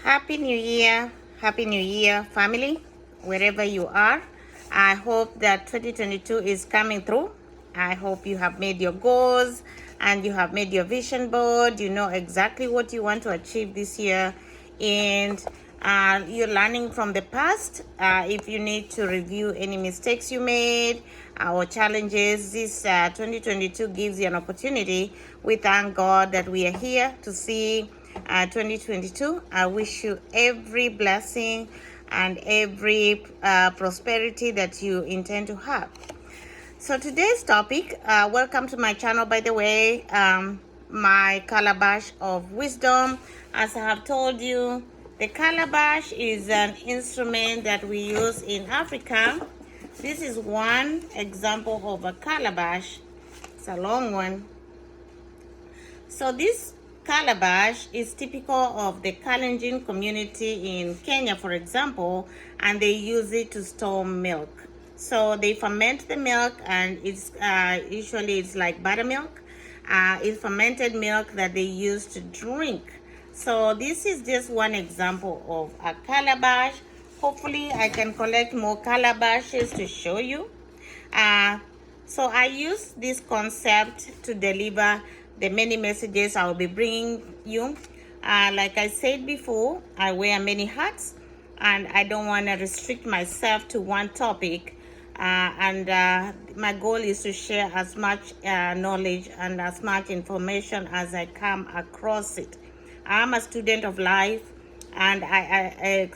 Happy New Year. Happy New Year, family, wherever you are. I hope that 2022 is coming through. I hope you have made your goals and you have made your vision board. You know exactly what you want to achieve this year. And you're learning from the past. If you need to review any mistakes you made or challenges, this 2022 gives you an opportunity. We thank God that we are here to see 2022. I wish you every blessing and every prosperity that you intend to have. So today's topic, welcome to my channel, by the way, my calabash of wisdom. As I have told you, the calabash is an instrument that we use in Africa. This is one example of a calabash. It's a long one. So this calabash is typical of the Kalenjin community in Kenya, for example, and they use it to store milk. So they ferment the milk, and it's usually it's like buttermilk. It's fermented milk that they use to drink. So this is just one example of a calabash. Hopefully I can collect more calabashes to show you. So I use this concept to deliver the many messages I will be bringing you. Like I said before, I wear many hats, and I don't want to restrict myself to one topic. My goal is to share as much knowledge and as much information as I come across it. I'm a student of life, and I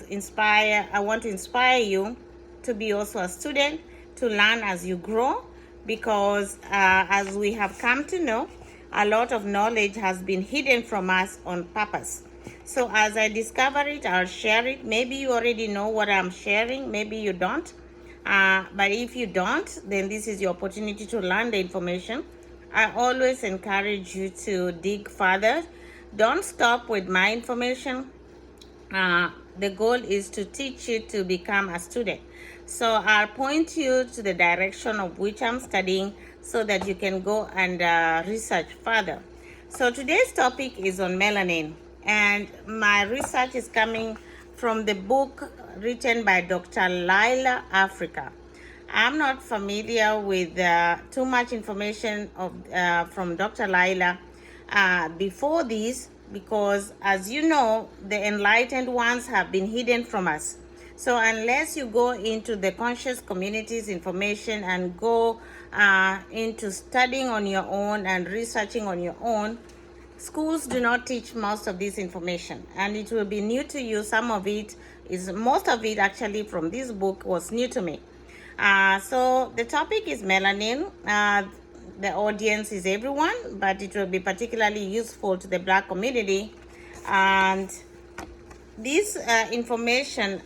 want to inspire you to be also a student, to learn as you grow, because as we have come to know, a lot of knowledge has been hidden from us on purpose. So as I discover it, I'll share it. Maybe you already know what I'm sharing, maybe you don't. But if you don't, then this is your opportunity to learn the information. I always encourage you to dig further. Don't stop with my information. The goal is to teach you to become a student. So I'll point you to the direction of which I'm studying so that you can go and research further. So today's topic is on melanin, and my research is coming from the book written by Dr. Llaila Africa. I'm not familiar with too much information from Dr. Llaila before this, because as you know, the enlightened ones have been hidden from us. So unless you go into the conscious community's information and go into studying on your own and researching on your own, schools do not teach most of this information, and it will be new to you. Most of it actually from this book was new to me. So the topic is melanin. The audience is everyone, but it will be particularly useful to the Black community. And this information,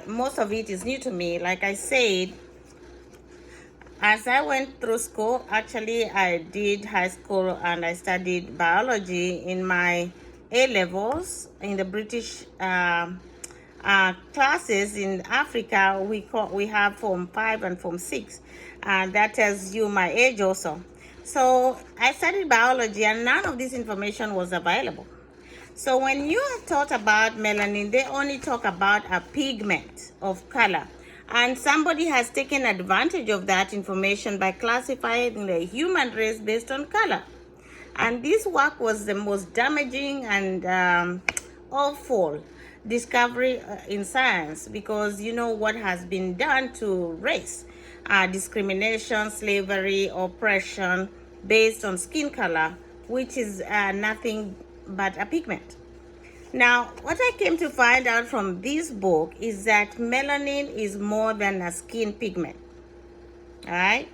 most of it is new to me. Like I said, as I went through school, actually I did high school and I studied biology in my A-levels in the British classes. In Africa, we have Form 5 and Form 6. That tells you my age also. So I studied biology, and none of this information was available. So when you are taught about melanin, they only talk about a pigment of color. And somebody has taken advantage of that information by classifying the human race based on color. And this work was the most damaging and awful discovery in science, because you know what has been done to race. Discrimination, slavery, oppression based on skin color, which is nothing but a pigment. Now, what I came to find out from this book is that melanin is more than a skin pigment. All right?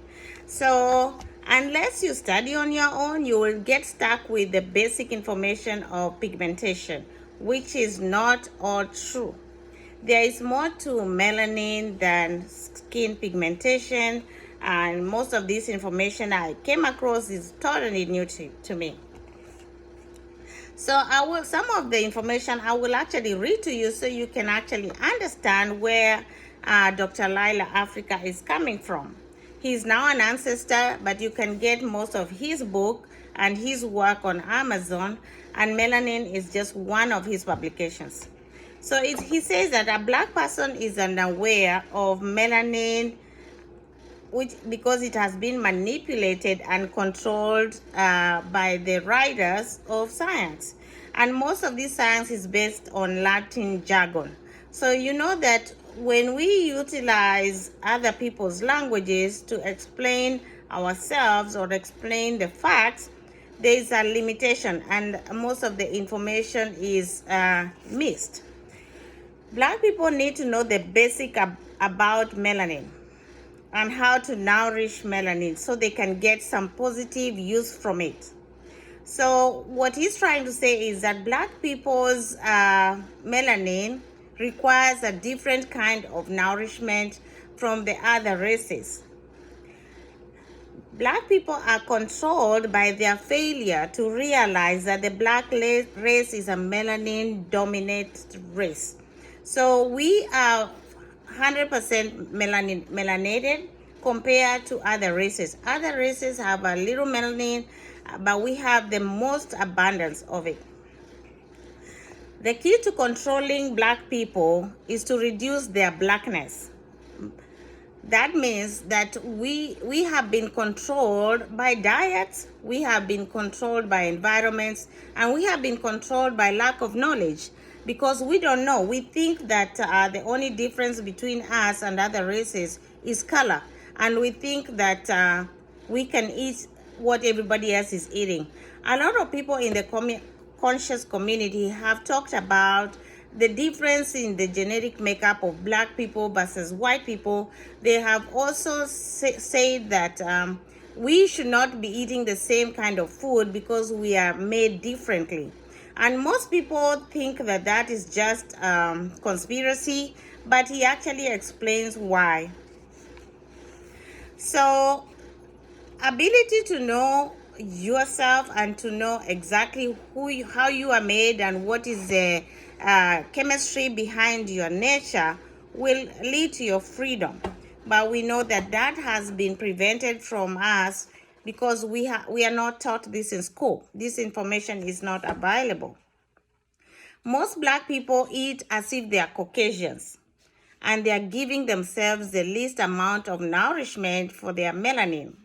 So, unless you study on your own, you will get stuck with the basic information of pigmentation, which is not all true. There is more to melanin than skin pigmentation, and most of this information I came across is totally new to me. So some of the information I will actually read to you so you can actually understand where Dr. Llaila Africa is coming from. He's now an ancestor, but you can get most of his book and his work on Amazon, and Melanin is just one of his publications. So he says that a black person is unaware of melanin, which because it has been manipulated and controlled by the writers of science. And most of this science is based on Latin jargon. So you know that when we utilize other people's languages to explain ourselves or explain the facts, there is a limitation and most of the information is missed. Black people need to know the basic about melanin and how to nourish melanin so they can get some positive use from it. So what he's trying to say is that black people's melanin requires a different kind of nourishment from the other races. Black people are controlled by their failure to realize that the black race is a melanin dominant race. So we are 100% melanated compared to other races. Other races have a little melanin, but we have the most abundance of it. The key to controlling black people is to reduce their blackness. That means that we have been controlled by diets, we have been controlled by environments, and we have been controlled by lack of knowledge because we don't know. We think that the only difference between us and other races is color, and we think that we can eat what everybody else is eating. A lot of people in the conscious community have talked about the difference in the genetic makeup of black people versus white people. They have also said that we should not be eating the same kind of food because we are made differently. And most people think that that is just conspiracy, but he actually explains why. So, ability to know yourself and to know exactly how you are made and what is the chemistry behind your nature will lead to your freedom. But we know that that has been prevented from us because we are not taught this in school. This information is not available. Most black people eat as if they are Caucasians, and they are giving themselves the least amount of nourishment for their melanin.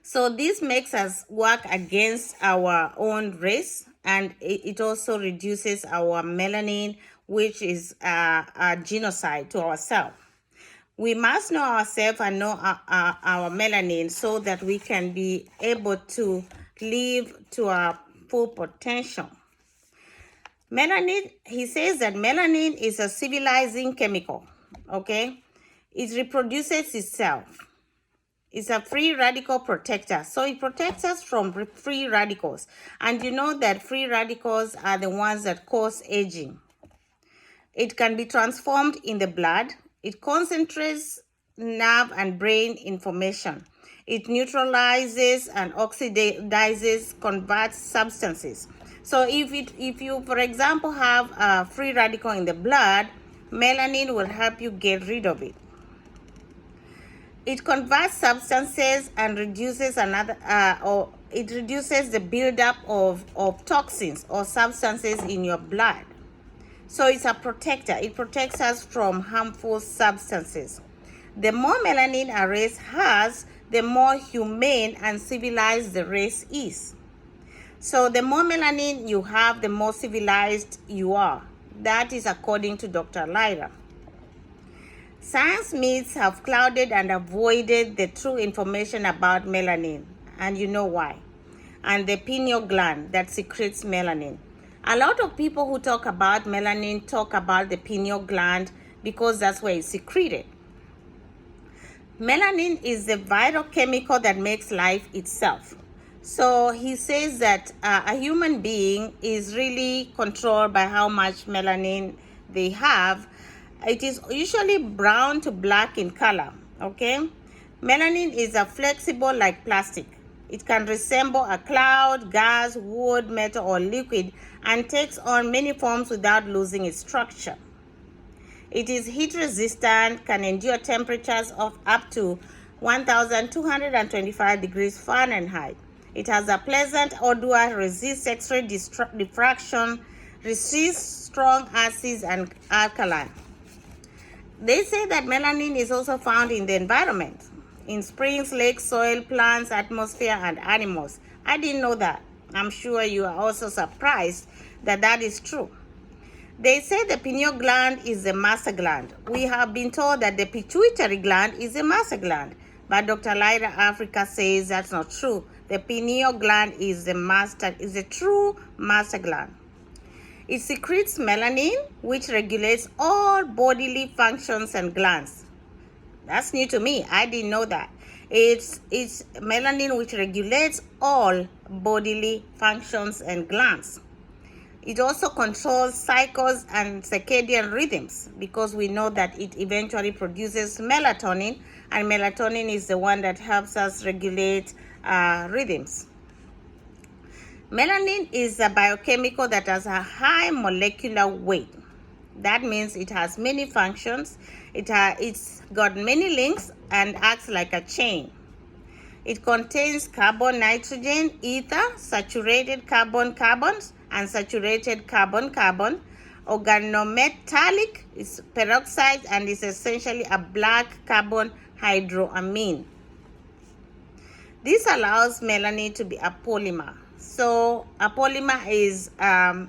So this makes us work against our own race, and it also reduces our melanin, which is a genocide to ourselves. We must know ourselves and know our melanin so that we can be able to live to our full potential. Melanin, he says that melanin is a civilizing chemical, okay? It reproduces itself. It's a free radical protector. So it protects us from free radicals. And you know that free radicals are the ones that cause aging. It can be transformed in the blood. It concentrates nerve and brain information. It neutralizes and oxidizes, converts substances. So if you, for example, have a free radical in the blood, melanin will help you get rid of it. It converts substances and reduces it reduces the buildup of toxins or substances in your blood. So it's a protector. It protects us from harmful substances. The more melanin a race has, the more humane and civilized the race is. So the more melanin you have, the more civilized you are. That is according to Dr. Llaila. Science myths have clouded and avoided the true information about melanin, and you know why. And the pineal gland that secretes melanin. A lot of people who talk about melanin talk about the pineal gland because that's where it's secreted. Melanin is the vital chemical that makes life itself. So he says that a human being is really controlled by how much melanin they have. It is usually brown to black in color, okay? Melanin is a flexible like plastic. It can resemble a cloud, gas, wood, metal, or liquid and takes on many forms without losing its structure. It is heat resistant, can endure temperatures of up to 1,225 degrees Fahrenheit. It has a pleasant odor, resists X-ray diffraction, resists strong acids and alkaline. They say that melanin is also found in the environment, in springs, lakes, soil, plants, atmosphere, and animals. I didn't know that. I'm sure you are also surprised that that is true. They say the pineal gland is the master gland. We have been told that the pituitary gland is the master gland, but Dr. Llaila Africa says that's not true. The pineal gland is the true master gland. It secretes melanin, which regulates all bodily functions and glands. That's new to me. I didn't know that. It's melanin which regulates all bodily functions and glands. It also controls cycles and circadian rhythms, because we know that it eventually produces melatonin, and melatonin is the one that helps us regulate rhythms. Melanin is a biochemical that has a high molecular weight. That means it has many functions. It's got many links and acts like a chain. It contains carbon, nitrogen, ether, saturated carbon-carbons, and saturated carbon-carbon. Organometallic is peroxide and is essentially a black carbon hydroamine. This allows melanin to be a polymer. So a polymer is a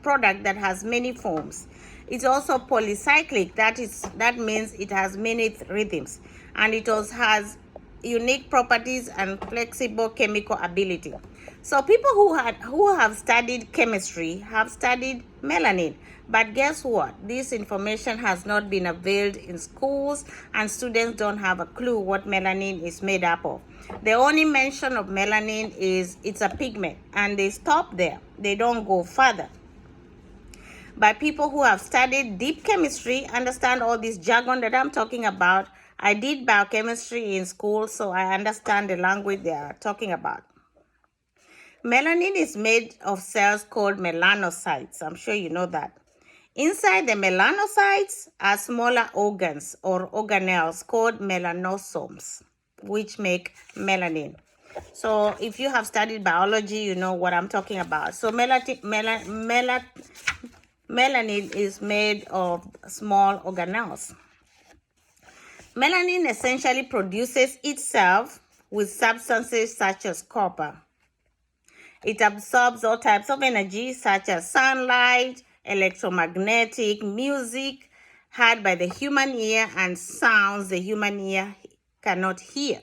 product that has many forms. It's also polycyclic. That means it has many rhythms, and it also has unique properties and flexible chemical ability. So people who have studied chemistry have studied melanin. But guess what? This information has not been availed in schools, and students don't have a clue what melanin is made up of. The only mention of melanin is it's a pigment, and they stop there. They don't go further. But people who have studied deep chemistry understand all this jargon that I'm talking about. I did biochemistry in school, so I understand the language they are talking about. Melanin is made of cells called melanocytes. I'm sure you know that. Inside the melanocytes are smaller organs or organelles called melanosomes, which make melanin. So if you have studied biology, you know what I'm talking about. So melanin is made of small organelles. Melanin essentially produces itself with substances such as copper. It absorbs all types of energy such as sunlight, electromagnetic, music heard by the human ear, and sounds the human ear cannot hear.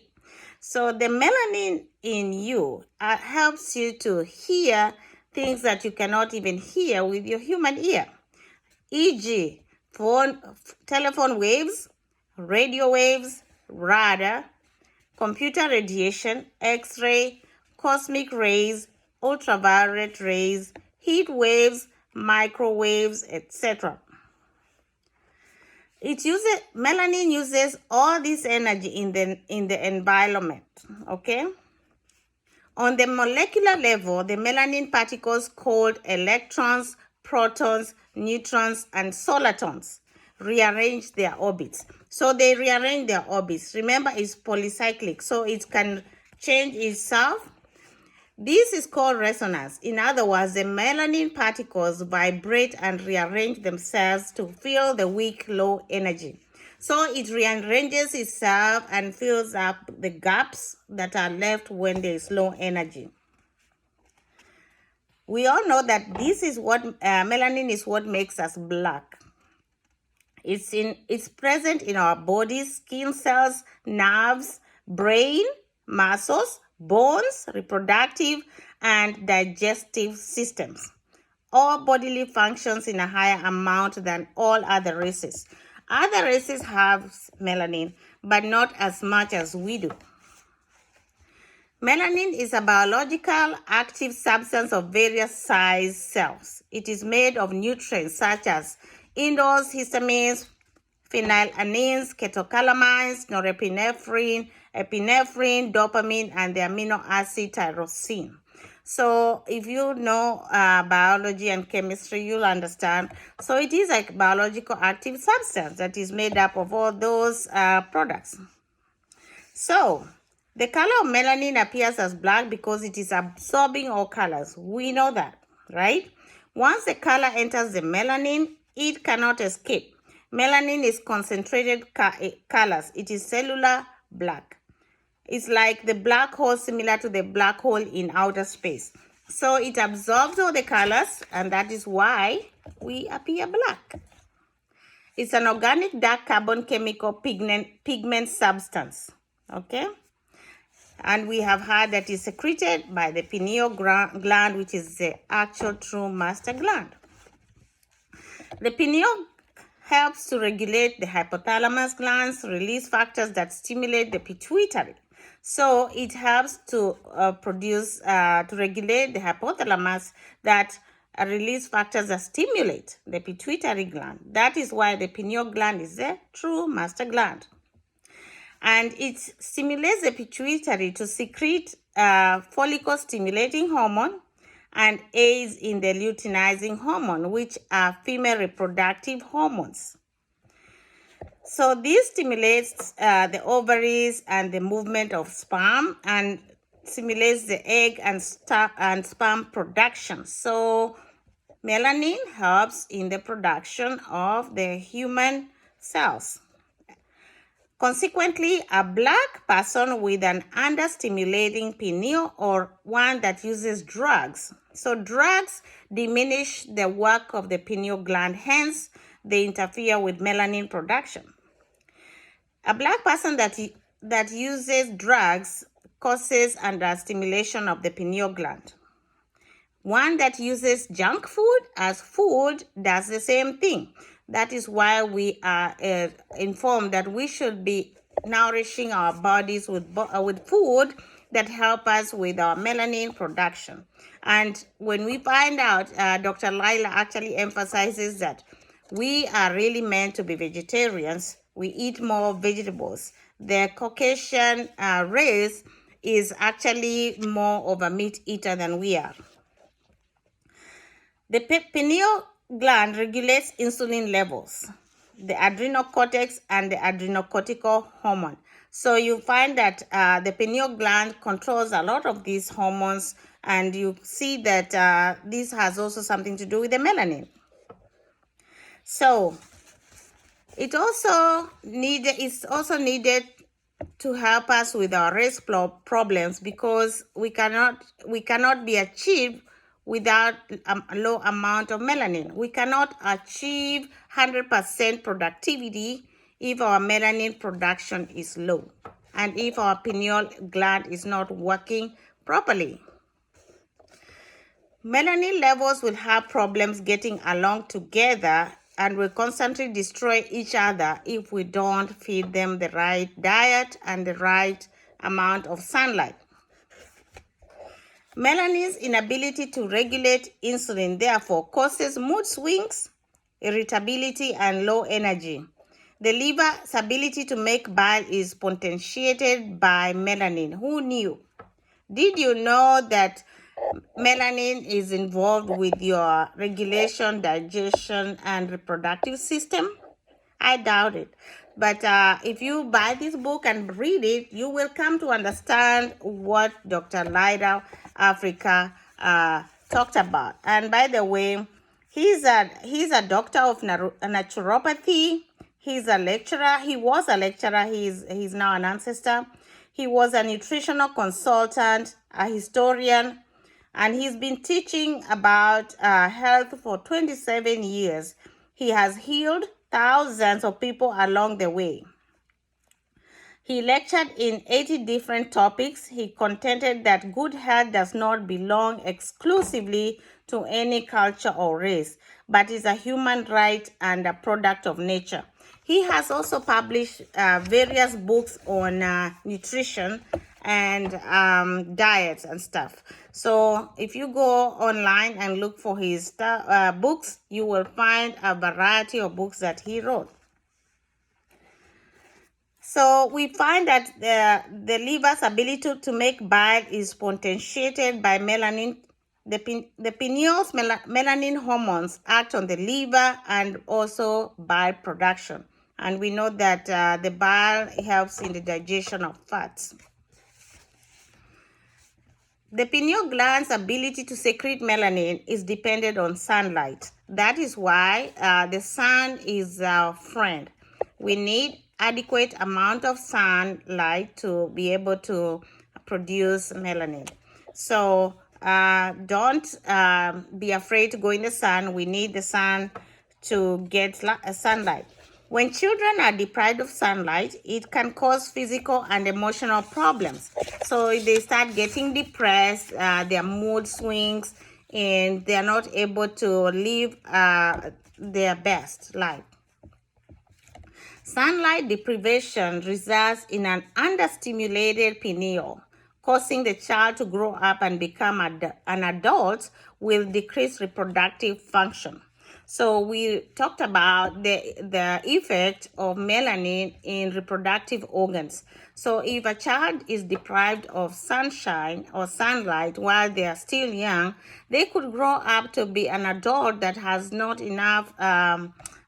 So the melanin in you helps you to hear things that you cannot even hear with your human ear, e.g. telephone waves, radio waves, radar, computer radiation, X-ray, cosmic rays, ultraviolet rays, heat waves, microwaves, etc. Melanin uses all this energy in the environment, okay? On the molecular level, the melanin particles called electrons, protons, neutrons, and solitons rearrange their orbits. So they rearrange their orbits. Remember, it's polycyclic, so it can change itself. This is called resonance. In other words, the melanin particles vibrate and rearrange themselves to fill the weak, low energy. So it rearranges itself and fills up the gaps that are left when there is low energy. We all know that this is what melanin is what makes us black. It's present in our bodies, skin cells, nerves, brain, muscles, bones, reproductive, and digestive systems. All bodily functions in a higher amount than all other races. Other races have melanin, but not as much as we do. Melanin is a biological active substance of various size cells. It is made of nutrients such as indoles, histamines, phenylalanines, catecholamines, norepinephrine, epinephrine, dopamine, and the amino acid tyrosine. So if you know biology and chemistry, you'll understand. So it is a biological active substance that is made up of all those products. So the color of melanin appears as black because it is absorbing all colors. We know that. right? Once the color enters the melanin, it cannot escape. Melanin is concentrated colors. It is cellular black. It's like the black hole, similar to the black hole in outer space. So it absorbs all the colors, and that is why we appear black. It's an organic dark carbon chemical pigment substance, okay? And we have heard that it's secreted by the pineal gland, which is the actual true master gland. The pineal helps to regulate the hypothalamus glands, release factors that stimulate the pituitary. So it helps to regulate the hypothalamus that release factors that stimulate the pituitary gland. That is why the pineal gland is the true master gland. And it stimulates the pituitary to secrete follicle-stimulating hormone and aids in the luteinizing hormone, which are female reproductive hormones. So this stimulates the ovaries and the movement of sperm and stimulates the egg and sperm production. So melanin helps in the production of the human cells. Consequently, a black person with an under-stimulating pineal or one that uses drugs. So drugs diminish the work of the pineal gland, hence they interfere with melanin production. A black person that uses drugs causes under-stimulation of the pineal gland. One that uses junk food as food does the same thing. That is why we are informed that we should be nourishing our bodies with food that help us with our melanin production. And when we find out, Dr. Llaila actually emphasizes that we are really meant to be vegetarians. We eat more vegetables. The Caucasian race is actually more of a meat eater than we are. The pineal gland regulates insulin levels, the adrenal cortex, and the adrenocortical hormone. So you find that the pineal gland controls a lot of these hormones, and you see that this has also something to do with the melanin. So it's also needed to help us with our race problems, because we cannot be achieved without a low amount of melanin. We cannot achieve 100% productivity if our melanin production is low and if our pineal gland is not working properly. Melanin levels will have problems getting along together and will constantly destroy each other if we don't feed them the right diet and the right amount of sunlight. Melanin's inability to regulate insulin, therefore, causes mood swings, irritability, and low energy. The liver's ability to make bile is potentiated by melanin. Who knew? Did you know that melanin is involved with your regulation, digestion, and reproductive system? I doubt it. But if you buy this book and read it, you will come to understand what Dr. Llaila Africa talked about. And by the way, he's a doctor of naturopathy. He's a lecturer. He was a lecturer. He's now an ancestor. He was a nutritional consultant, a historian, and he's been teaching about health for 27 years. He has healed thousands of people along the way. He lectured in 80 different topics. He contended that good health does not belong exclusively to any culture or race, but is a human right and a product of nature. He has also published various books on nutrition and diets and stuff. So if you go online and look for his books, you will find a variety of books that he wrote. So we find that the liver's ability to make bile is potentiated by melanin. The pineal's melanin hormones act on the liver and also bile production. And we know that the bile helps in the digestion of fats. The pineal gland's ability to secrete melanin is dependent on sunlight. That is why the sun is our friend. We need adequate amount of sunlight to be able to produce melanin. So don't be afraid to go in the sun. We need the sun to get sunlight. When children are deprived of sunlight, it can cause physical and emotional problems. So they start getting depressed, their mood swings, and they are not able to live their best life. Sunlight deprivation results in an understimulated pineal, causing the child to grow up and become an adult with decreased reproductive function. So we talked about the effect of melanin in reproductive organs. So if a child is deprived of sunshine or sunlight while they are still young, they could grow up to be an adult that has not enough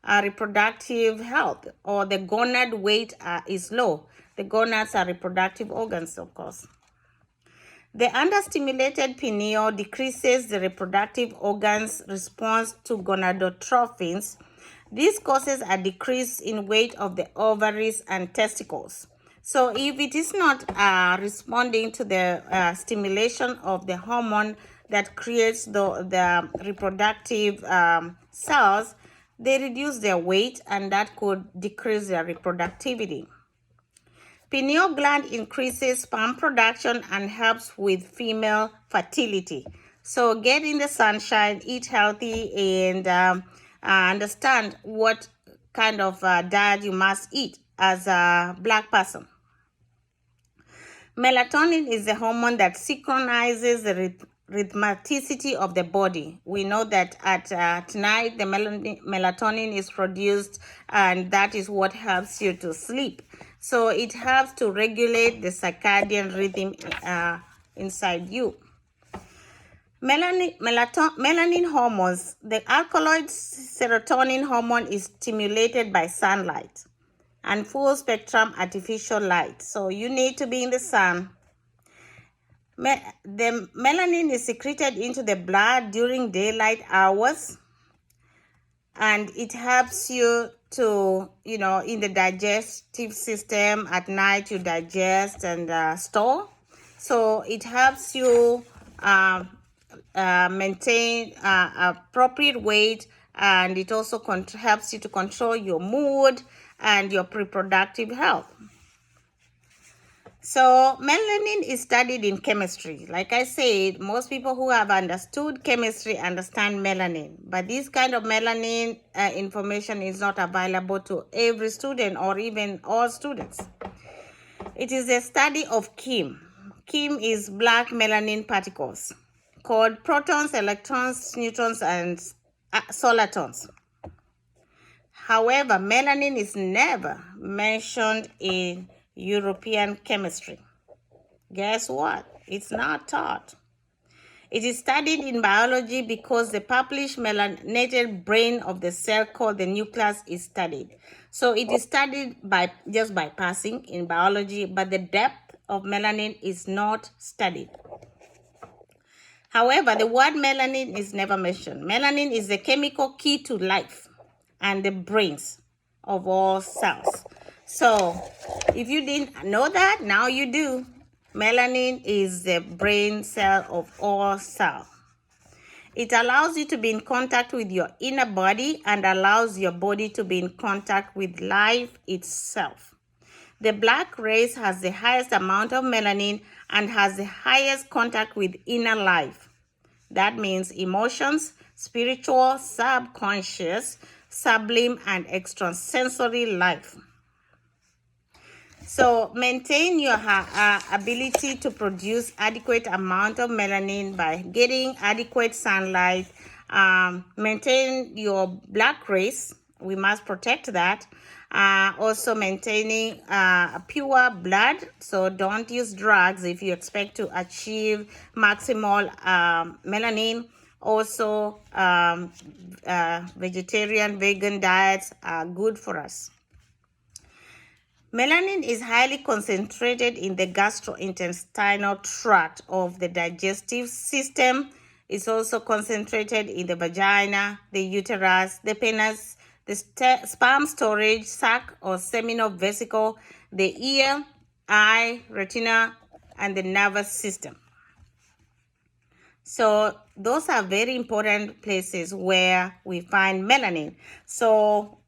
reproductive health, or the gonad weight is low. The gonads are reproductive organs, of course. The understimulated pineal decreases the reproductive organs' response to gonadotropins. This causes a decrease in weight of the ovaries and testicles. So if it is not responding to the stimulation of the hormone that creates the reproductive cells, they reduce their weight, and that could decrease their reproductivity. Pineal gland increases sperm production and helps with female fertility. So get in the sunshine, eat healthy, and understand what kind of diet you must eat as a Black person. Melatonin is the hormone that synchronizes the rhythmicity of the body. We know that at night the melatonin is produced, and that is what helps you to sleep. So it helps to regulate the circadian rhythm inside you. Melanin hormones, the alkaloid serotonin hormone, is stimulated by sunlight and full spectrum artificial light. So you need to be in the sun. The melanin is secreted into the blood during daylight hours, and it helps you to, in the digestive system at night, you digest and store. So it helps you maintain appropriate weight, and it also helps you to control your mood and your reproductive health. So melanin is studied in chemistry. Like I said, most people who have understood chemistry understand melanin, but this kind of melanin information is not available to every student or even all students. It is a study of chem. Chem is black melanin particles called protons, electrons, neutrons, and solitons. However, melanin is never mentioned in European chemistry. Guess what? It's not taught. It is studied in biology because the published melanated brain of the cell called the nucleus is studied. So it is studied just by passing in biology, but the depth of melanin is not studied. However, the word melanin is never mentioned. Melanin is the chemical key to life and the brains of all cells. So if you didn't know that, now you do. Melanin is the brain cell of all cells. It allows you to be in contact with your inner body and allows your body to be in contact with life itself. The black race has the highest amount of melanin and has the highest contact with inner life. That means emotions, spiritual, subconscious, sublime, and extrasensory life. So maintain your ability to produce adequate amount of melanin by getting adequate sunlight. Maintain your black race. We must protect that. Also maintaining pure blood. So don't use drugs if you expect to achieve maximal melanin. Also, vegetarian, vegan diets are good for us. Melanin is highly concentrated in the gastrointestinal tract of the digestive system. It's also concentrated in the vagina, the uterus, the penis, the sperm storage sac or seminal vesicle, the ear, eye, retina, and the nervous system. So those are very important places where we find melanin. So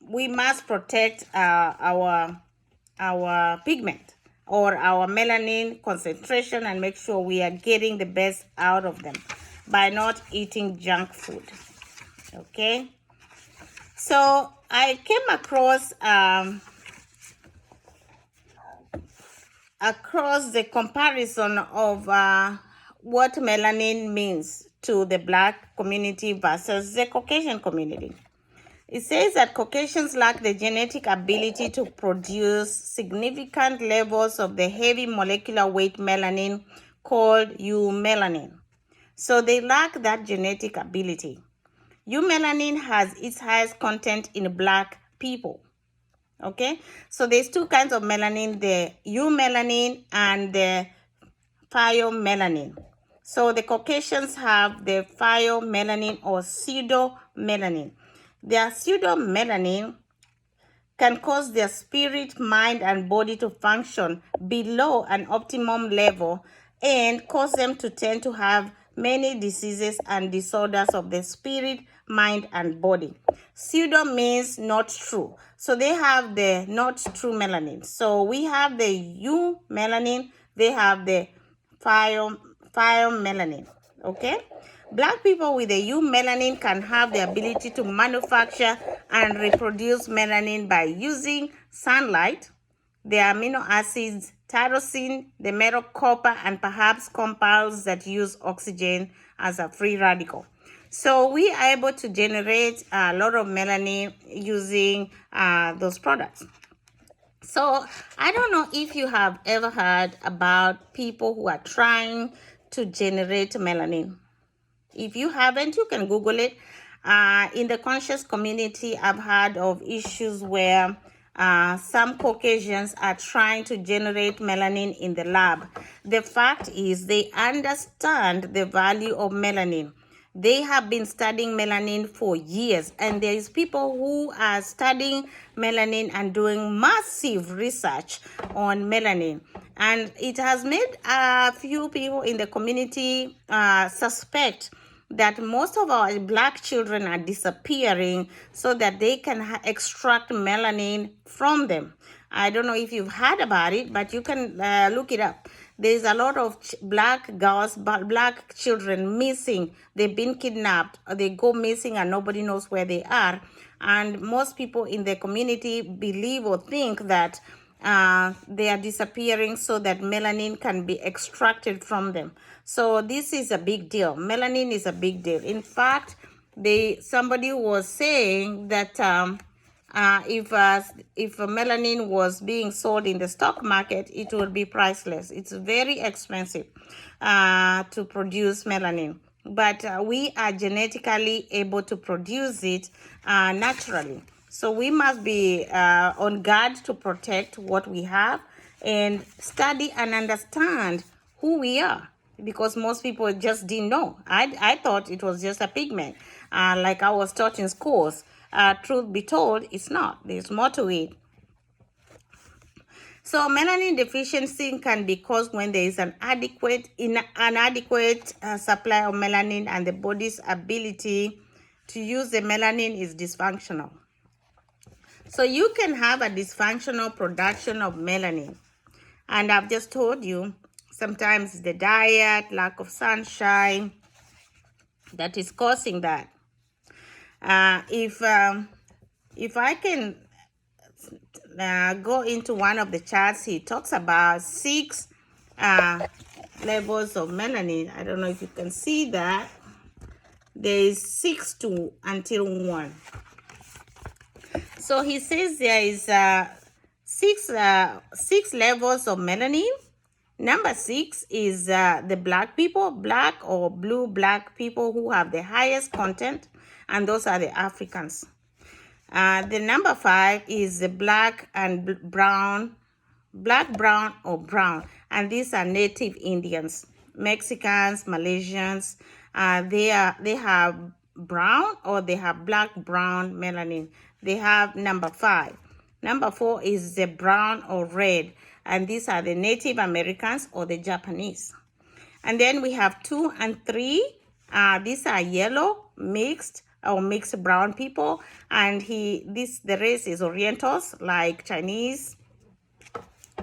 we must protect our pigment or our melanin concentration and make sure we are getting the best out of them by not eating junk food. Okay, so I came across the comparison of what melanin means to the Black community versus the Caucasian community. It says that Caucasians lack the genetic ability to produce significant levels of the heavy molecular weight melanin called eumelanin. So they lack that genetic ability. Eumelanin has its highest content in Black people. Okay, so there's two kinds of melanin, the eumelanin and the phyomelanin. So the Caucasians have the phyomelanin or pseudomelanin. Their pseudomelanin can cause their spirit, mind, and body to function below an optimum level and cause them to tend to have many diseases and disorders of the spirit, mind, and body. Pseudo means not true. So they have the not true melanin. So we have the eumelanin, they have the phyomelanin. Okay? Black people with the eumelanin can have the ability to manufacture and reproduce melanin by using sunlight, the amino acids, tyrosine, the metal copper, and perhaps compounds that use oxygen as a free radical. So we are able to generate a lot of melanin using those products. So I don't know if you have ever heard about people who are trying to generate melanin. If you haven't, you can Google it. In the conscious community, I've heard of issues where some Caucasians are trying to generate melanin in the lab. The fact is they understand the value of melanin. They have been studying melanin for years, and there is people who are studying melanin and doing massive research on melanin. And it has made a few people in the community suspect that most of our Black children are disappearing so that they can extract melanin from them. I don't know if you've heard about it, but you can look it up. There's a lot of Black girls, Black children missing. They've been kidnapped. They go missing and nobody knows where they are. And most people in the community believe or think that they are disappearing so that melanin can be extracted from them. So this is a big deal. Melanin is a big deal. In fact, somebody was saying that if melanin was being sold in the stock market, it would be priceless. It's very expensive to produce melanin. But we are genetically able to produce it naturally. So we must be on guard to protect what we have and study and understand who we are, because most people just didn't know. I thought it was just a pigment, like I was taught in schools. Truth be told, it's not. There's more to it. So melanin deficiency can be caused when there is an inadequate supply of melanin and the body's ability to use the melanin is dysfunctional. So you can have a dysfunctional production of melanin. And I've just told you, sometimes the diet, lack of sunshine, that is causing that. If I can go into one of the charts, he talks about 6 levels of melanin. I don't know if you can see that. There is 6 to until 1. So he says there is 6 levels of melanin. Number 6 is the Black people, Black or blue Black people who have the highest content, and those are the Africans. The number 5 is the black and brown, brown, or brown. And these are native Indians, Mexicans, Malaysians. They have brown or they have black, brown, melanin. They have number 5. Number 4 is the brown or red. And these are the Native Americans or the Japanese. And then we have 2 and 3. These are yellow, mixed or mixed brown people. And the race is Orientals, like Chinese.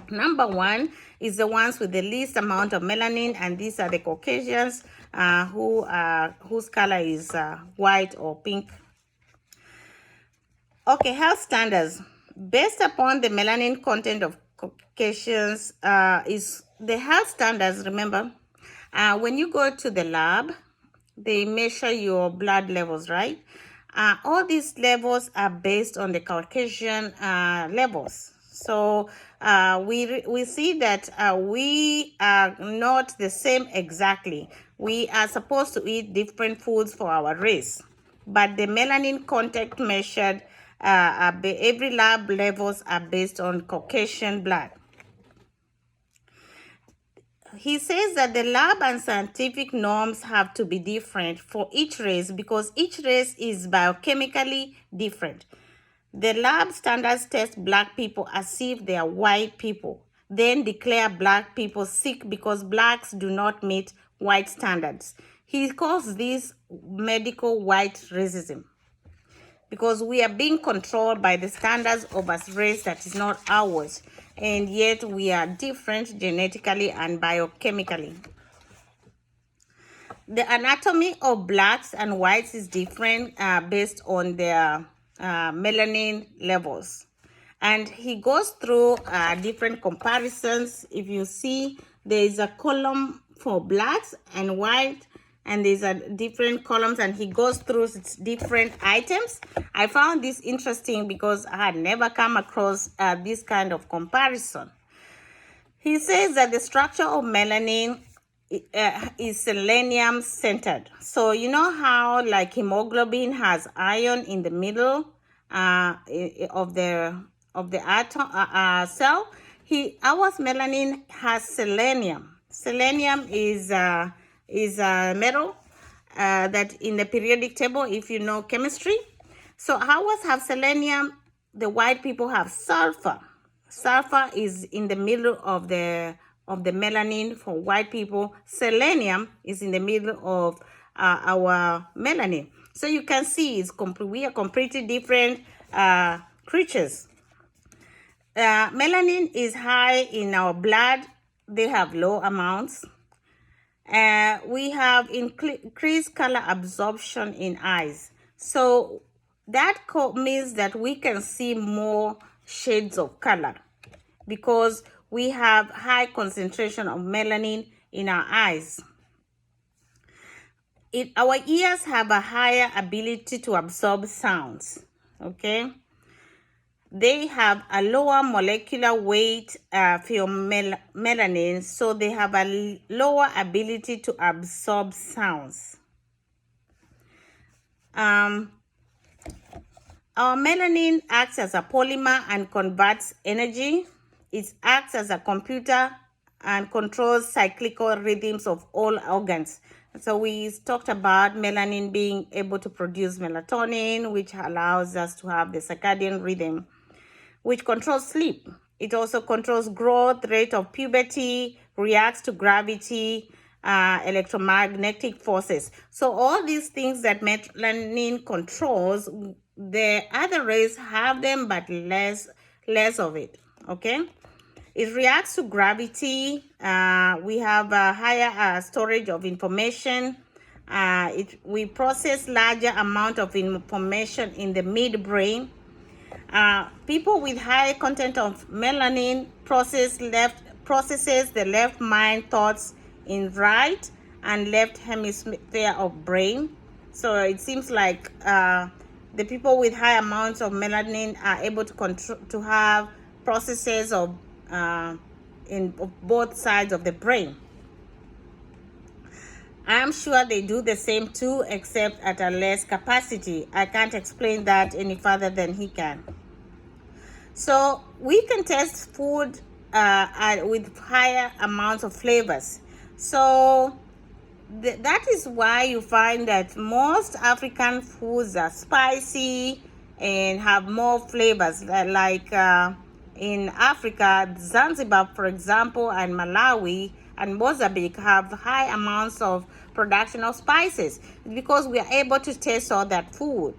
Number 1 is the ones with the least amount of melanin, and these are the Caucasians whose color is white or pink. Okay, health standards. Based upon the melanin content of Caucasians, is the health standards, remember, when you go to the lab, they measure your blood levels, right? All these levels are based on the Caucasian levels. So we see that we are not the same exactly. We are supposed to eat different foods for our race. But the melanin content measured, every lab levels are based on Caucasian blood. He says that the lab and scientific norms have to be different for each race because each race is biochemically different. The lab standards test black people as if they are white people, then declare black people sick because blacks do not meet white standards. He calls this medical white racism because we are being controlled by the standards of a race that is not ours, and yet we are different genetically and biochemically. The anatomy of blacks and whites is different based on their melanin levels. And he goes through different comparisons. If you see, there is a column for blacks and white, and there's a different columns, and he goes through different items. I found this interesting because I had never come across this kind of comparison. He says that the structure of melanin is selenium centered. So you know how like hemoglobin has iron in the middle of the atom cell? Our melanin has selenium. Selenium is a metal that in the periodic table, if you know chemistry. So ours have selenium. The white people have sulfur. Sulfur is in the middle of the melanin for white people. Selenium is in the middle of our melanin. So you can see we are completely different creatures. Melanin is high in our blood. They have low amounts. We have increased color absorption in eyes. So that means that we can see more shades of color because we have high concentration of melanin in our eyes. Our ears have a higher ability to absorb sounds, okay? They have a lower molecular weight for melanin, so they have a lower ability to absorb sounds. Our melanin acts as a polymer and converts energy. It acts as a computer and controls cyclical rhythms of all organs. So we talked about melanin being able to produce melatonin, which allows us to have the circadian rhythm, which controls sleep. It also controls growth, rate of puberty, reacts to gravity, electromagnetic forces. So all these things that melanin controls, the other rays have them, but less of it, okay? It reacts to gravity. We have a higher storage of information. We process larger amount of information in the midbrain. People with high content of melanin processes the left mind thoughts in right and left hemisphere of brain. So it seems like the people with high amounts of melanin are able to have processes of in both sides of the brain. I'm sure they do the same too, except at a less capacity. I can't explain that any further than he can. So we can test food with higher amounts of flavors. So that is why you find that most African foods are spicy and have more flavors. Like in Africa, Zanzibar, for example, and Malawi and Mozambique have high amounts of production of spices because we are able to taste all that food.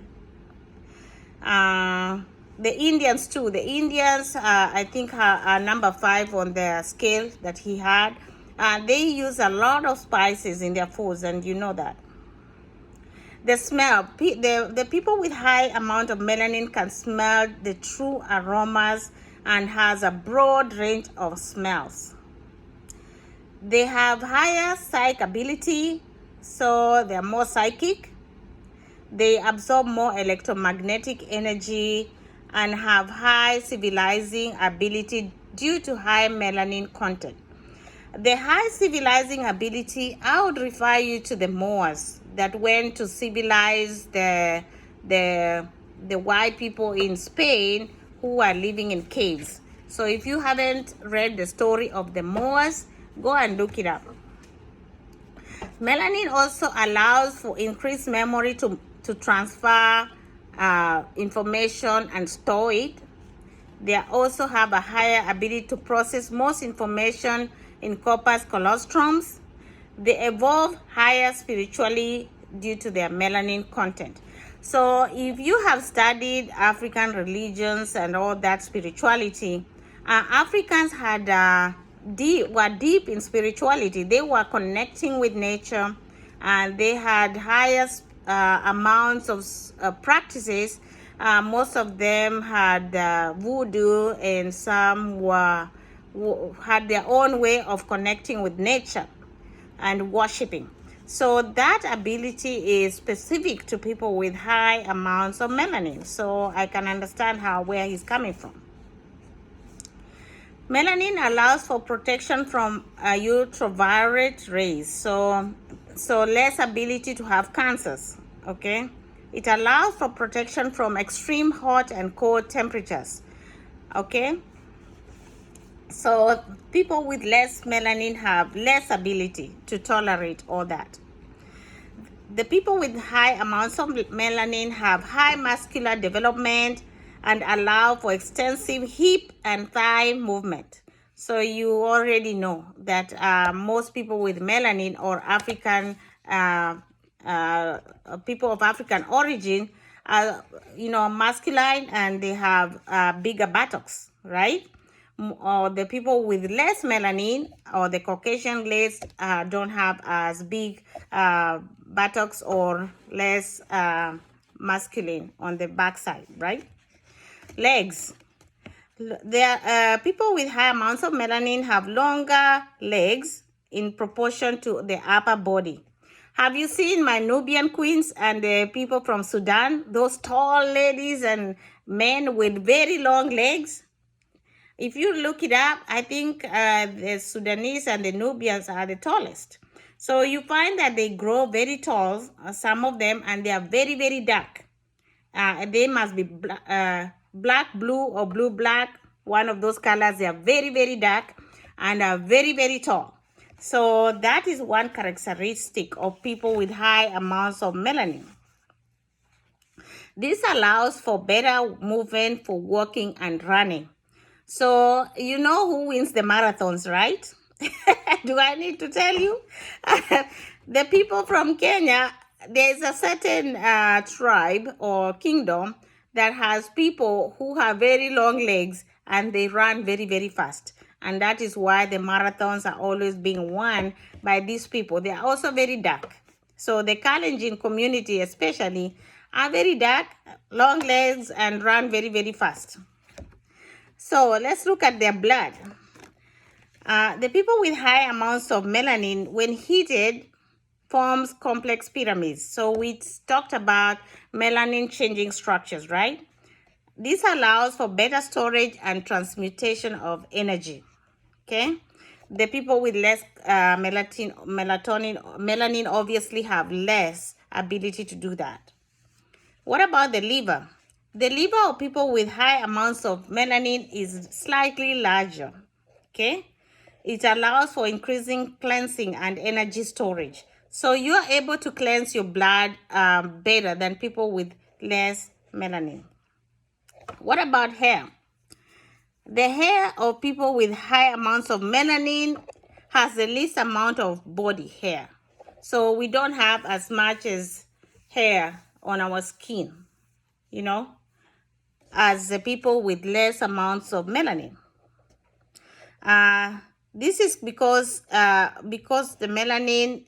The Indians too. The Indians, I think, are number 5 on the scale that he had. They use a lot of spices in their foods, and you know that. The smell. The people with high amount of melanin can smell the true aromas and has a broad range of smells. They have higher psych ability, so they are more psychic. They absorb more electromagnetic energy and have high civilizing ability due to high melanin content. The high civilizing ability, I would refer you to the Moors that went to civilize the white people in Spain who are living in caves. So if you haven't read the story of the Moors, go and look it up. Melanin also allows for increased memory to transfer information and store it. They also have a higher ability to process most information in corpus callostrums. They evolve higher spiritually due to their melanin content. So if you have studied African religions and all that spirituality, Africans were deep in spirituality. They were connecting with nature, and they had highest amounts of practices. Most of them had voodoo, and some had their own way of connecting with nature and worshiping. So that ability is specific to people with high amounts of melanin. So I can understand where he's coming from. Melanin allows for protection from ultraviolet rays, so less ability to have cancers. Okay, it allows for protection from extreme hot and cold temperatures. Okay, so people with less melanin have less ability to tolerate all that. The people with high amounts of melanin have high muscular development and allow for extensive hip and thigh movement. So you already know that most people with melanin or African people of African origin are, masculine, and they have bigger buttocks, right? Or the people with less melanin or the Caucasian race don't have as big buttocks or less masculine on the backside, right? Legs. People with high amounts of melanin have longer legs in proportion to the upper body. Have you seen my Nubian queens and the people from Sudan? Those tall ladies and men with very long legs? If you look it up, I think the Sudanese and the Nubians are the tallest. So you find that they grow very tall, some of them, and they are very, very dark. They must be black, blue, or blue, black, one of those colors. They are very, very dark and are very, very tall. So that is one characteristic of people with high amounts of melanin. This allows for better movement for walking and running. So you know who wins the marathons, right? Do I need to tell you? The people from Kenya, there's a certain tribe or kingdom that has people who have very long legs and they run very, very fast. And that is why the marathons are always being won by these people. They are also very dark. So the Kalenjin community especially are very dark, long legs, and run very, very fast. So let's look at their blood. The people with high amounts of melanin, when heated, forms complex pyramids. So we talked about melanin changing structures, right? This allows for better storage and transmutation of energy. Okay, The people with less melanin obviously have less ability to do that. What about the liver? The liver of people with high amounts of melanin is slightly larger, okay? It allows for increasing cleansing and energy storage. So you are able to cleanse your blood better than people with less melanin. What about hair? The hair of people with high amounts of melanin has the least amount of body hair. So we don't have as much as hair on our skin, you know, as the people with less amounts of melanin. This is because the melanin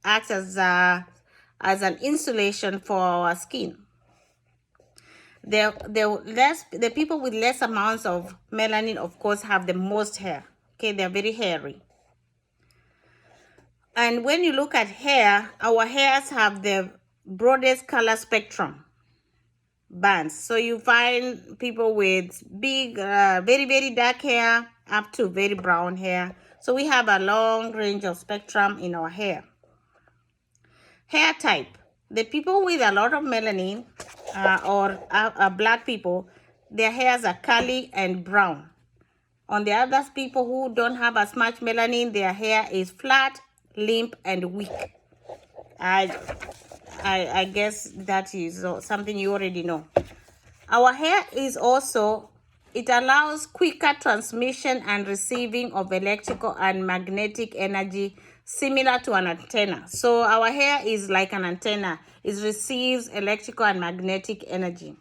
acts as an insulation for our skin. The people with less amounts of melanin, of course, have the most hair. Okay, they're very hairy. And when you look at hair, our hairs have the broadest color spectrum bands. So you find people with big, very, very dark hair up to very brown hair. So we have a long range of spectrum in our hair. Hair type. The people with a lot of melanin or black people, their hairs are curly and brown. On the other people who don't have as much melanin, their hair is flat, limp, and weak. I guess that is something you already know. Our hair is also, it allows quicker transmission and receiving of electrical and magnetic energy similar to an antenna. So our hair is like an antenna. It receives electrical and magnetic energy.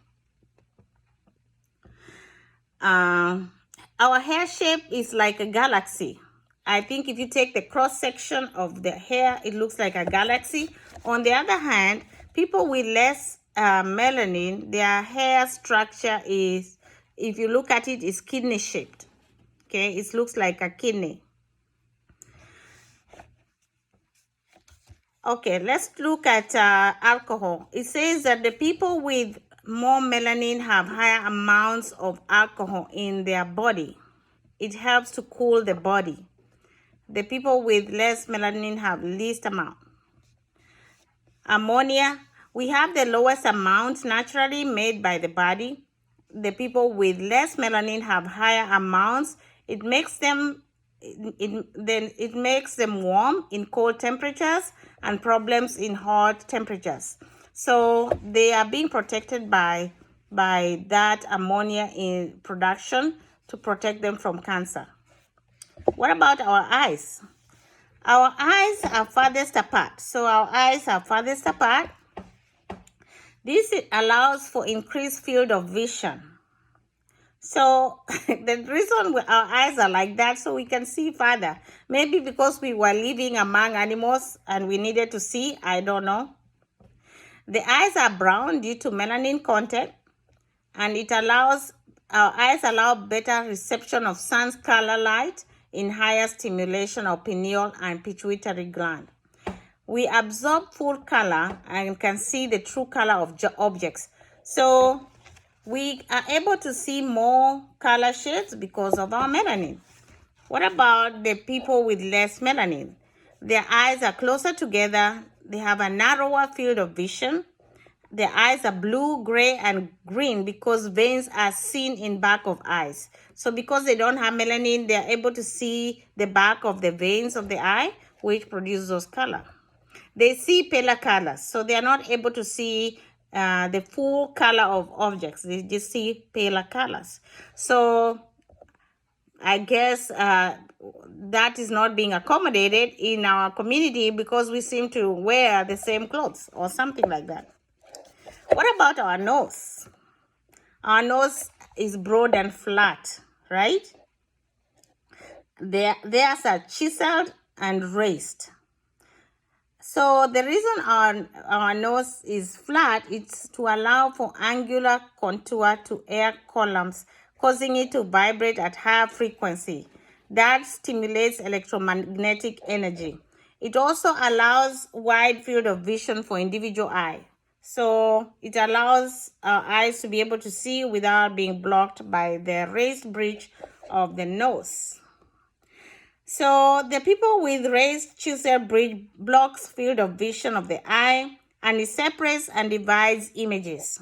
Our hair shape is like a galaxy. I think if you take the cross section of the hair, it looks like a galaxy. On the other hand, people with less melanin, their hair structure is, if you look at it, is kidney shaped. Okay, it looks like a kidney. Okay, let's look at alcohol. It says that the people with more melanin have higher amounts of alcohol in their body. It helps to cool the body. The people with less melanin have least amount. Ammonia, we have the lowest amount naturally made by the body. The people with less melanin have higher amounts. It makes them warm in cold temperatures and problems in hot temperatures. So they are being protected by that ammonia in production to protect them from cancer. What about our eyes? Our eyes are farthest apart. So our eyes are farthest apart. This allows for increased field of vision. So the reason our eyes are like that, so we can see farther. Maybe because we were living among animals and we needed to see, I don't know. The eyes are brown due to melanin content, and our eyes allow better reception of sun's color light in higher stimulation of pineal and pituitary gland. We absorb full color and can see the true color of objects. So we are able to see more color shades because of our melanin. What about the people with less melanin? Their eyes are closer together. They have a narrower field of vision. Their eyes are blue, gray, and green because veins are seen in back of eyes. So because they don't have melanin, they are able to see the back of the veins of the eye, which produce those colors. They see paler colors, so they are not able to see the full color of objects. They just see paler colors. So I guess that is not being accommodated in our community because we seem to wear the same clothes or something like that. What about our nose? Our nose is broad and flat, right? Theirs are chiseled and raised. So the reason our nose is flat is to allow for angular contour to air columns, causing it to vibrate at higher frequency. That stimulates electromagnetic energy. It also allows wide field of vision for individual eye. So it allows our eyes to be able to see without being blocked by the raised bridge of the nose. So the people with raised chisel bridge blocks field of vision of the eye, and it separates and divides images.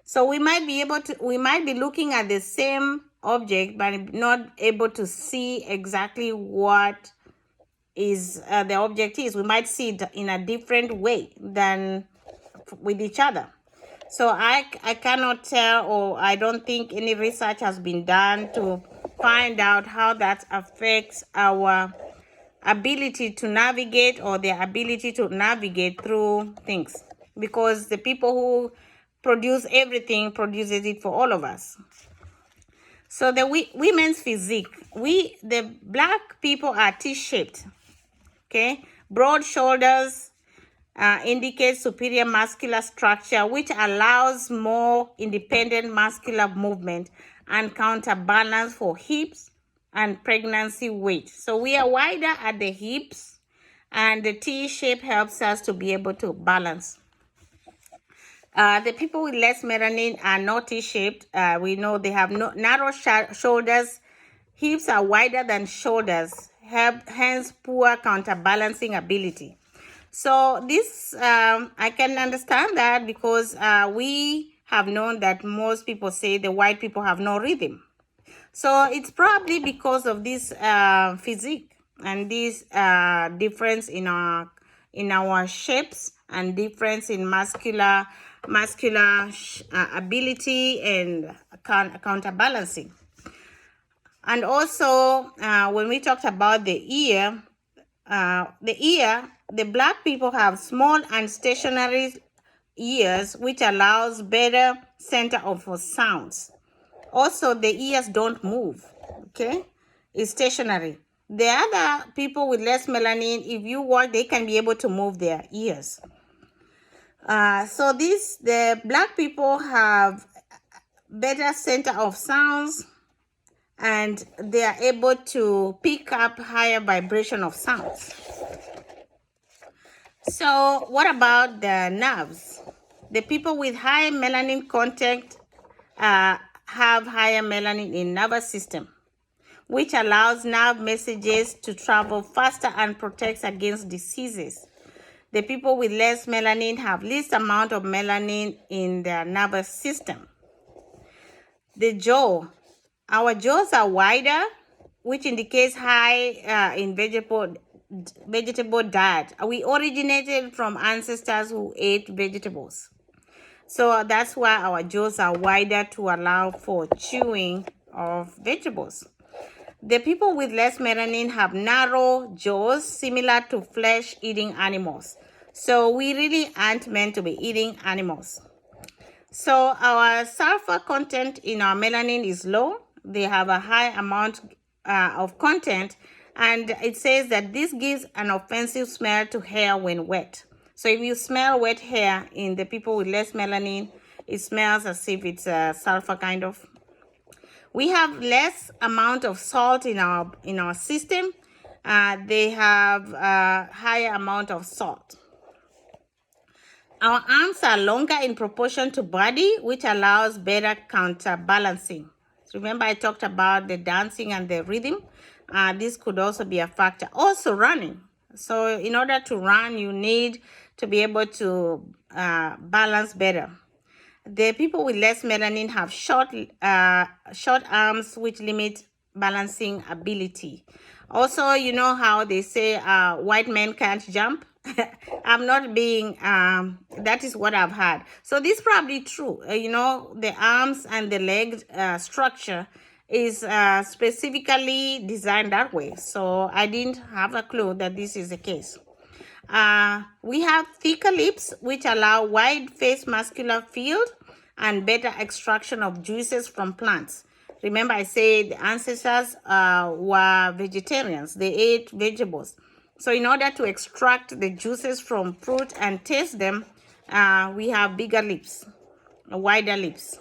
So we might be looking at the same object, but not able to see exactly what is the object is. We might see it in a different way than with each other. So I cannot tell, or I don't think any research has been done to find out how that affects our ability to navigate, or their ability to navigate through things, because the people who produce everything produces it for all of us. So the women's physique, the black people are T-shaped, okay? Broad shoulders indicate superior muscular structure, which allows more independent muscular movement and counterbalance for hips and pregnancy weight. So we are wider at the hips, and the T shape helps us to be able to balance. The people with less melanin are not T-shaped. We know they have narrow shoulders. Hips are wider than shoulders, hence poor counterbalancing ability. So this, I can understand that, because we have known that most people say the white people have no rhythm. So it's probably because of this physique and this difference in our shapes, and difference in muscular ability and counterbalancing. And also, when we talked about the ear, the black people have small and stationary ears, which allows better center of sounds. Also, the ears don't move, okay? It's stationary. The other people with less melanin, if you watch, they can be able to move their ears. So the black people have better center of sounds, and they are able to pick up higher vibration of sounds. So what about the nerves? The people with high melanin content have higher melanin in nervous system, which allows nerve messages to travel faster and protects against diseases. The people with less melanin have least amount of melanin in their nervous system. The jaw. Our jaws are wider, which indicates high in vegetable diet. We originated from ancestors who ate vegetables. So that's why our jaws are wider, to allow for chewing of vegetables. The people with less melanin have narrow jaws, similar to flesh-eating animals. So we really aren't meant to be eating animals. So our sulfur content in our melanin is low. They have a high amount of content, and it says that this gives an offensive smell to hair when wet. So if you smell wet hair in the people with less melanin, it smells as if it's a sulfur kind of. We have less amount of salt in our system. They have a higher amount of salt. Our arms are longer in proportion to body, which allows better counterbalancing. Remember, I talked about the dancing and the rhythm. This could also be a factor. Also running. So in order to run, you need to be able to balance better. The people with less melanin have short arms, which limit balancing ability. Also, you know how they say white men can't jump? I'm not being, that is what I've heard. So this is probably true. The arms and the leg structure is specifically designed that way. So I didn't have a clue that this is the case. We have thicker lips, which allow wide face muscular field and better extraction of juices from plants. Remember, I said the ancestors were vegetarians. They ate vegetables. So in order to extract the juices from fruit and taste them, we have bigger lips, wider lips.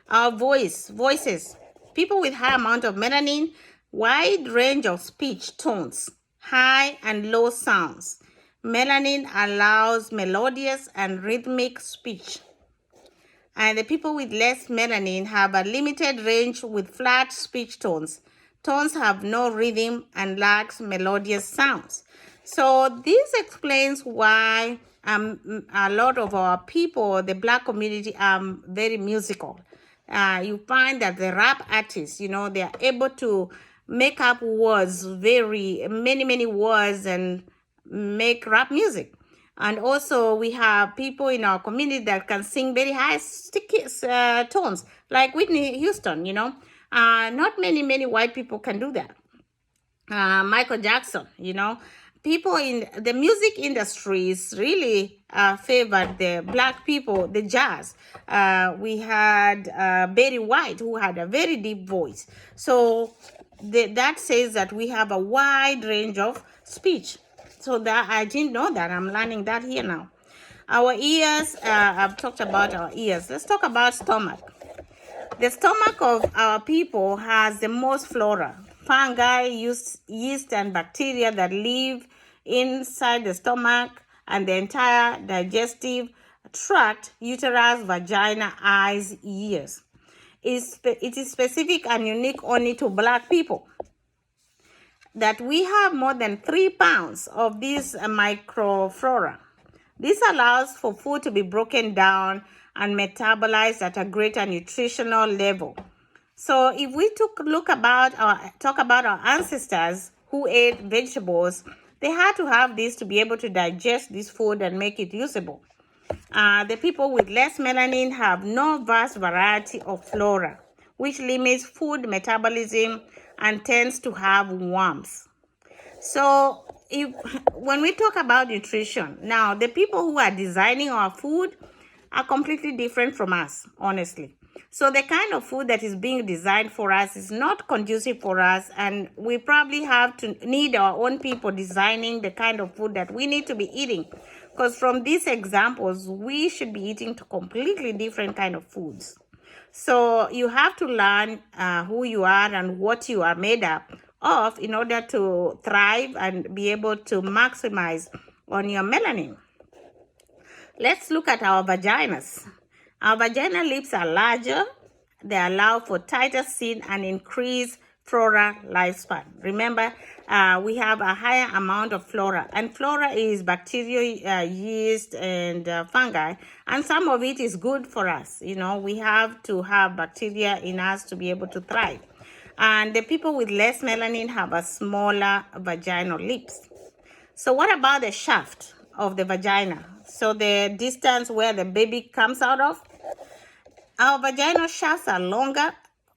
Our voices. People with high amount of melanin, wide range of speech tones, high and low sounds. Melanin allows melodious and rhythmic speech. And the people with less melanin have a limited range with flat speech tones Tones have no rhythm and lacks melodious sounds. So this explains why a lot of our people, the Black community, are very musical. You find that the rap artists, they are able to make up words, many words, and make rap music. And also we have people in our community that can sing very high sticky tones, like Whitney Houston. Not many white people can do that. Michael Jackson, people in the music industry is really favored the Black people, the jazz. We had Betty White, who had a very deep voice. So that says that we have a wide range of speech. So that I didn't know that. I'm learning that here now. Our ears, I've talked about our ears. Let's talk about stomach. The stomach of our people has the most flora, fungi, yeast, and bacteria that live inside the stomach and the entire digestive tract, uterus, vagina, eyes, ears. It is specific and unique only to Black people. That we have more than 3 pounds of this microflora. This allows for food to be broken down and metabolized at a greater nutritional level. So if we talk about our ancestors who ate vegetables, they had to have this to be able to digest this food and make it usable. The people with less melanin have no vast variety of flora, which limits food metabolism and tends to have worms. So when we talk about nutrition, now the people who are designing our food are completely different from us, honestly. So the kind of food that is being designed for us is not conducive for us, and we probably have to need our own people designing the kind of food that we need to be eating. Because from these examples, we should be eating completely different kind of foods. So you have to learn who you are and what you are made up of in order to thrive and be able to maximize on your melanin. Let's look at our vaginas. Our vaginal lips are larger. They allow for tighter skin and increased flora lifespan. Remember, we have a higher amount of flora, and flora is bacteria, yeast, and fungi, and some of it is good for us. We have to have bacteria in us to be able to thrive. And the people with less melanin have a smaller vaginal lips. So what about the shaft of the vagina? So the distance where the baby comes out of? Our vaginal shafts are longer,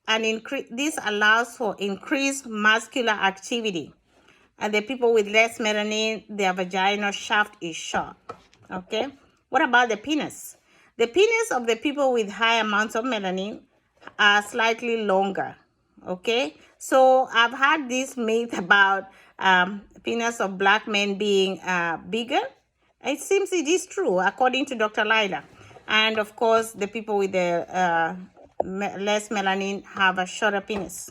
and this allows for increased muscular activity. And the people with less melanin, their vaginal shaft is short. Okay? What about the penis? The penis of the people with high amounts of melanin are slightly longer. Okay? So I've had this myth about penis of Black men being bigger. It seems it is true, according to Dr. Llaila. And of course, the people with the less melanin have a shorter penis.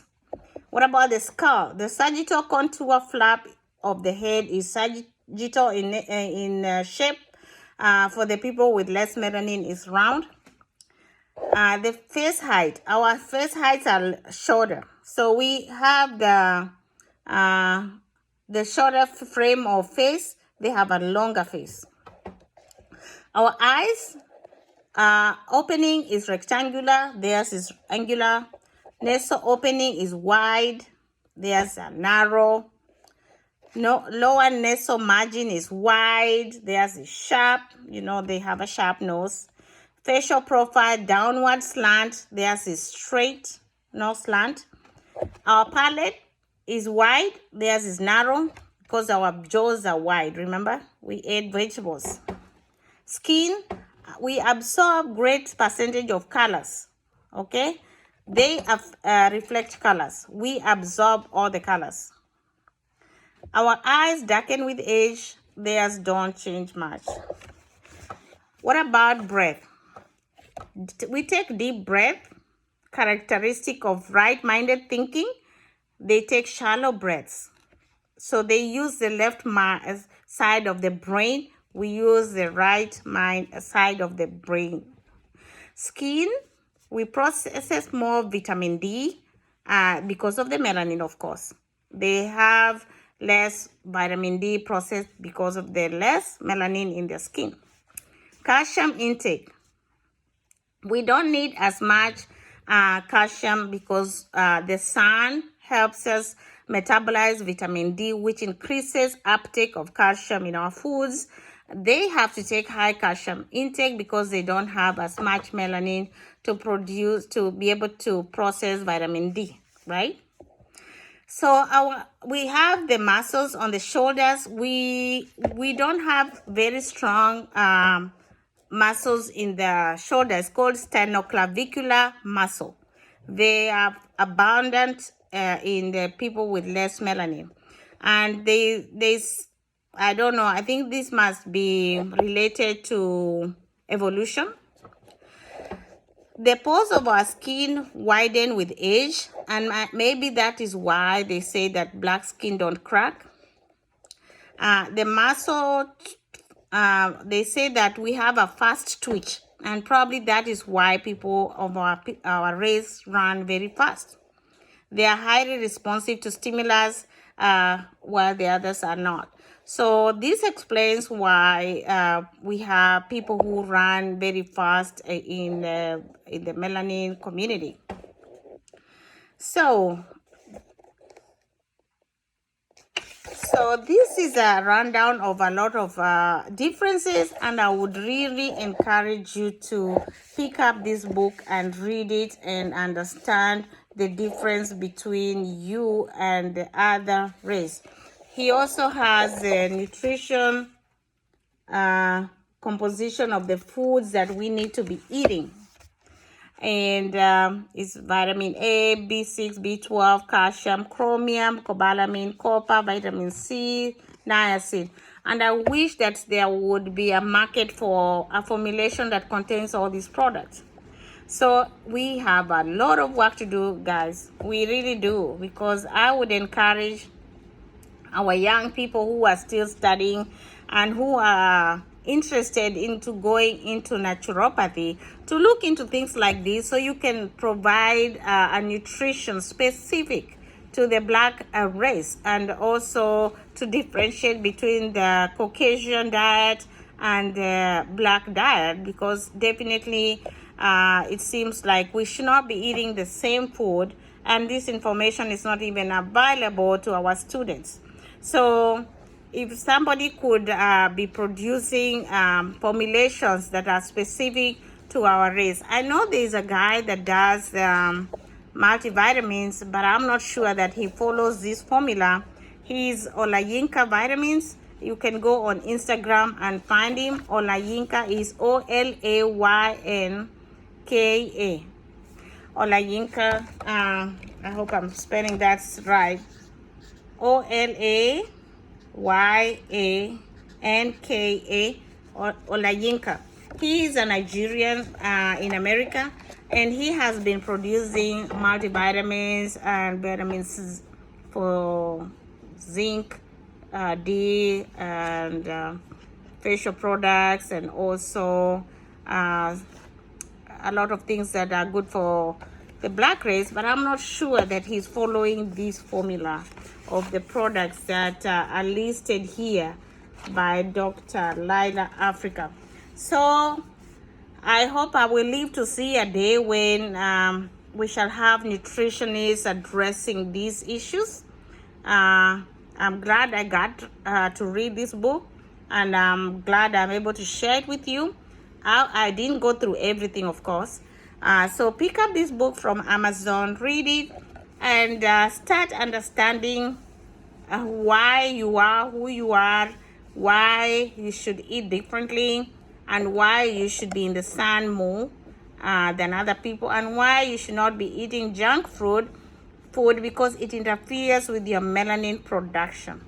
What about the skull? The sagittal contour flap of the head is sagittal in shape. For the people with less melanin is round. The face height. Our face heights are shorter. So we have the shorter frame of face. They have a longer face. Our eyes opening is rectangular. Theirs is angular. Nasal opening is wide. Theirs are narrow. Lower nasal margin is wide. Theirs is sharp. They have a sharp nose. Facial profile downward slant. Theirs is straight, no slant. Our palate is wide. Theirs is narrow because our jaws are wide. Remember, we ate vegetables. Skin, we absorb great percentage of colors. Okay, they reflect colors. We absorb all the colors. Our eyes darken with age. Theirs don't change much. What about breath? We take deep breath, characteristic of right-minded thinking. They take shallow breaths. So they use the left side of the brain. We use the right side of the brain. Skin, we process more vitamin D. because of the melanin, of course. They have less vitamin D processed because of the less melanin in their skin. Calcium intake. We don't need as much calcium because the sun helps us metabolize vitamin D, which increases uptake of calcium in our foods. They have to take high calcium intake because they don't have as much melanin to be able to process vitamin D, right? So we have the muscles on the shoulders. We don't have very strong muscles in the shoulders called sternoclavicular muscle. They are abundant in the people with less melanin, and I don't know, I think this must be related to evolution. The pores of our skin widen with age, and maybe that is why they say that black skin don't crack. The muscle, they say that we have a fast twitch, and probably that is why people of our race run very fast. They are highly responsive to stimulus, while the others are not. So this explains why we have people who run very fast in the melanin community. So this is a rundown of a lot of differences, and I would really encourage you to pick up this book and read it and understand the difference between you and the other race. He also has the nutrition composition of the foods that we need to be eating. And it's vitamin A, B6, B12, calcium, chromium, cobalamin, copper, vitamin C, niacin. And I wish that there would be a market for a formulation that contains all these products. So we have a lot of work to do, guys. We really do, because I would encourage our young people who are still studying and who are interested into going into naturopathy to look into things like this, so you can provide a nutrition specific to the black race, and also to differentiate between the Caucasian diet and the black diet, because definitely it seems like we should not be eating the same food, and this information is not even available to our students. So if somebody could be producing formulations that are specific to our race. I know there's a guy that does multivitamins, but I'm not sure that he follows this formula. He's Olayinka Vitamins. You can go on Instagram and find him. Olayinka is Olayinka. Olayinka, I hope I'm spelling that right. Olayinka, Olayinka. He is a Nigerian in America, and he has been producing multivitamins and vitamins for zinc, D, and facial products, and also a lot of things that are good for the black race. But I'm not sure that he's following this formula of the products that are listed here by Dr. Llaila Africa. So I hope I will live to see a day when we shall have nutritionists addressing these issues. I'm glad I got to read this book, and I'm glad I'm able to share it with you. I didn't go through everything, of course. So pick up this book from Amazon, read it, and start understanding why you are who you are, why you should eat differently, and why you should be in the sun more than other people, and why you should not be eating junk food because it interferes with your melanin production.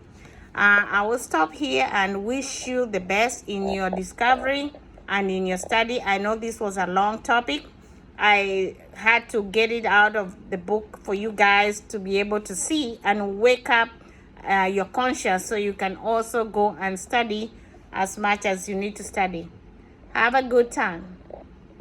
I will stop here and wish you the best in your discovery and in your study. I know this was a long topic. I had to get it out of the book for you guys to be able to see and wake up your conscience, so you can also go and study as much as you need to study. Have a good time.